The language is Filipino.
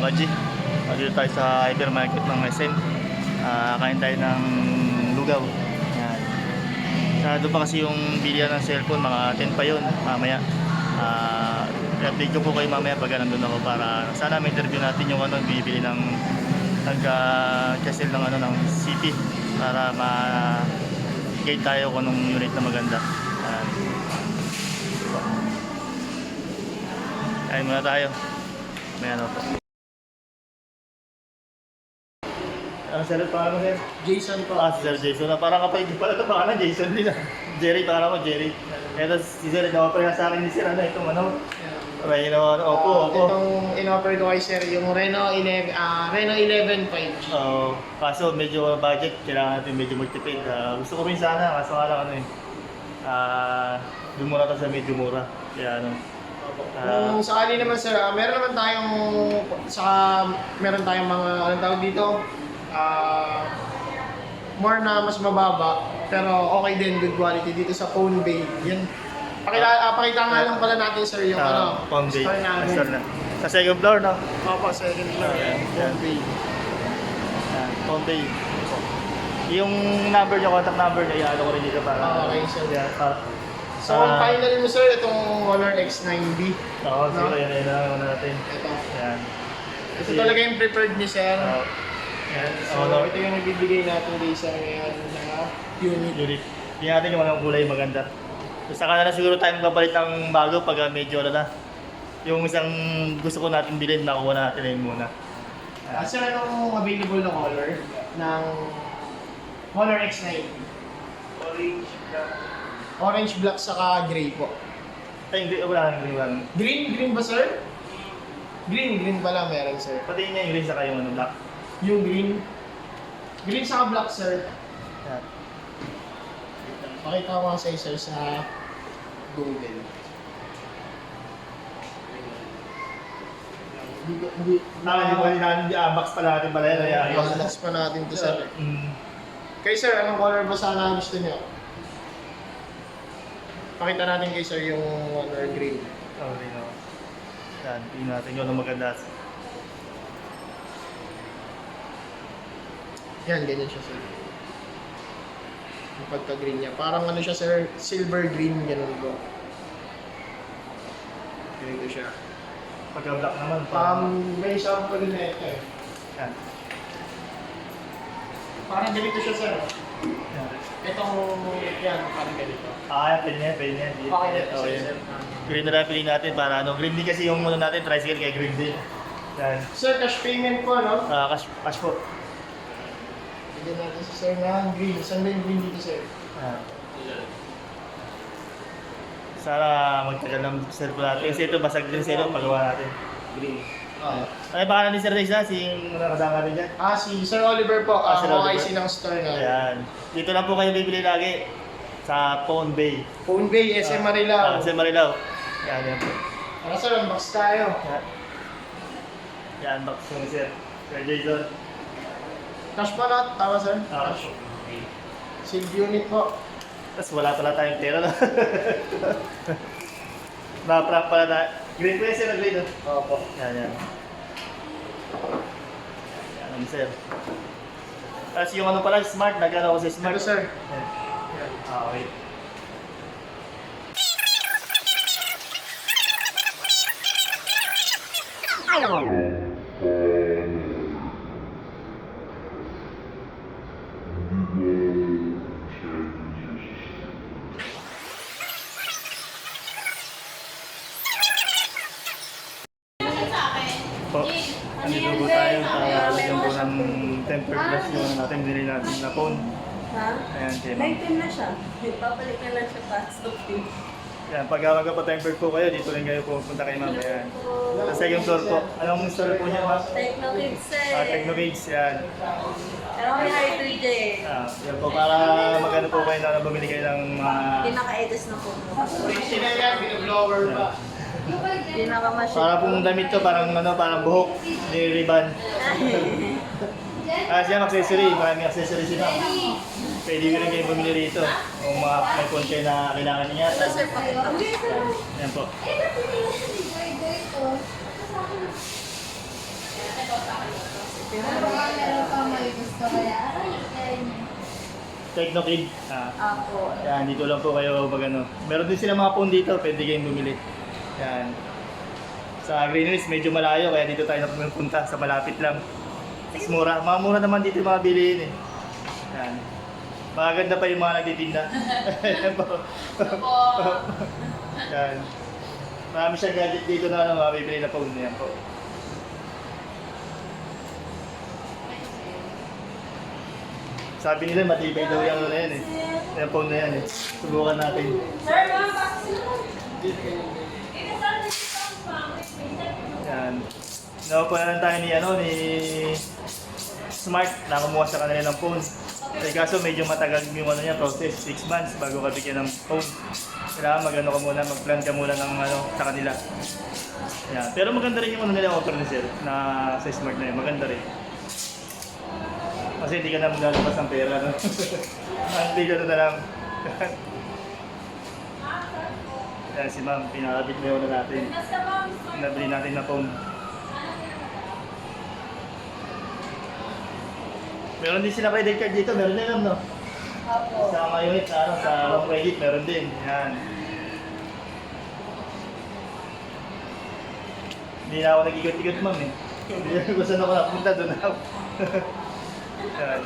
mga G. Dito tayo sa hypermarket ng SM. Kain tayo ng lugaw. Yan. Doon pa kasi yung bilihan ng cellphone, mga 10 pa yun mamaya. I-update ko po kayo mamaya pag nandun ako para sana may interview natin yung bibili ng nagka-castle ng ng CP para ma-gate tayo kung anong unit na maganda. Kain muna tayo. May po. Sir, paano sir? Jason po. Si Sir Jason. Parang kapag hindi pala ito, pangalan Jason din. Jerry, pangalan mo Jerry. Ito si Sir, ino-offer nga sa akin ni Sir, itong opo. Itong in-offer ko kay Sir, yung Reno 11 5G. Kaso medyo budget, kailangan natin medyo magtipid. Gusto ko rin sana, kaso nga lang doon muna ito sa medyo mura. Kaya Kung sakali naman Sir, meron tayong mga, anong tawag dito? More na mas mababa, pero okay din, good quality dito sa Phone Bay. Yan. Pakita nga lang pala natin Sir yung Phone Bay. store namin. Sa second floor, no? Opo, second floor. Phone Bay. Phone Bay. Yung number niya, contact number niya, i-ano ko rin dito para. Okay, Sir. So, final mo Sir, itong Honor X9B. Oo, siguro yan na natin. Ito. Yan. Ito talaga yung preferred ni Sir. Yan. So, ito yung nabibigay natin kay Sir ngayon na unit. Tingnan natin yung anong kulay maganda. So, saka na siguro tayo magpapalit ng bago pag medyo yung isang gusto ko natin bilhin, nakuha natin na yun muna. Sir, anong available na color ng Honor X9? Orange, black, saka gray po. Ay, hindi, wala nang green. Green ba Sir? Green pala meron Sir. Pati niya yung green saka yung black. Yung green saka black Sir. Yan. Pakita ko sa Sir sa Google. Hindi natin box pala natin pala yan. Box pa natin to Sir. Kay Sir, anong color ba sana gusto niyo? Pakita natin kay Sir yung Honor green. Okay, no. Yan, tingnan natin yung maganda. Yan, ganyan siya Sir. Yung pagka-green niya. Parang siya Sir, silver green, ganun po. Ganito siya. Pagka-black naman. May isang pala na ito eh. Yan. Parang ganito siya Sir. Yan. Itong, yan, parang ganito. Pwede yan. Okay, Sir. Green na lang piliin natin para green din kasi yung natin, tricycle kaya green din. Yan. Sir, cash payment po, no? Cash po. Bigyan natin si Sir na green. Saan ba yung green dito, Sir? Sana magtagal ng cellphone natin. Kasi ito, basag din sa ito, pagawa natin. Green. Ay, baka ni Sir Reza, si nakasama natin dyan. Si Sir Oliver po. Sir Oliver. OIC ng store na. Ayan. Dito lang po kayo bibili lagi. Sa Phone Bay. Phone Bay, SM Marilao. SM Marilao. Yan po. Tara Sir, unbox tayo. Yan, box ni Sir. Sir Jason. Cash pa na, tama Sir? Cash. Sealed unit po. Tapos wala pala tayong pera, no? Maprank pala tayo. Green po yan, Sir. Green, no? Opo. Yan. Yan, Sir. Tapos yung pala, smart. Nagano ko sa smart. Ito Sir. Yan. Okay. Po, andito po tayo para lagyan po ng tempered glass yung natin binili natin na phone. Ha? Ayan, Tim. Lighten na siya. Papalik na lang siya pa sa film. Yan, pag magpa-tempered po kayo, dito rin kayo pupunta kay Ma'am. Ayan. Sa second floor po. Anong store po niya, Ma'am? Technokids eh. Technokids, yan. Pero kami high 3J. Yan po, para magano po kayo na bumili kayo ng mga... Pinaka-edis na po. Original yan, binoblower pa. Pinaka-machine. Para pong damit to, parang buhok, ni ribbon. Siya accessory, maraming accessory siya. Pwede ko rin kayo bumili rito. Kung may phone kayo na kailangan niya. Ito sir, pakita. Yan po. Pero meron pa may gusto kaya. Technokid. Ako. Yan, dito lang po kayo mag ano. Meron din sila mga phone dito, pwede kayong bumili. Yan. Sa Green Hills, medyo malayo, kaya dito tayo napunta sa malapit lang. Mas mura. Mga mura naman dito yung mga bilihin eh. Yan. Magaganda pa yung mga nagtitinda. Yan po. Yan. Marami siyang gadget dito na ano, mabibili na phone. Yan po. Sabi nila matibay daw yung ano na yan eh. Yung phone na yan eh. Subukan natin. Sir, mga vaccine. Yan. Nakuha na lang tayo ni ano ni Smart na kumuha sa kanila ng phone. Eh kaso medyo matagal yung ano niya process, 6 months bago ka bigyan ng phone. Kailangan mag-ano ka muna, mag-plan ka muna ng ano sa kanila. Yan. Pero maganda rin yung ano nila offer ni Sir na sa Smart na yun, maganda rin. Kasi hindi ka na maglalabas ng pera, no? Hindi ka na lang. Yan si Ma'am, pinakabit na yun na natin. Nabili natin na phone. Meron din sila credit card dito, meron din alam, no? Ako. Sa unit, ano, sa home credit, meron din. Yan. Hindi na ako nag-ikot-ikot, Ma'am, eh. Hindi ko saan ako napunta, doon ako. Yan.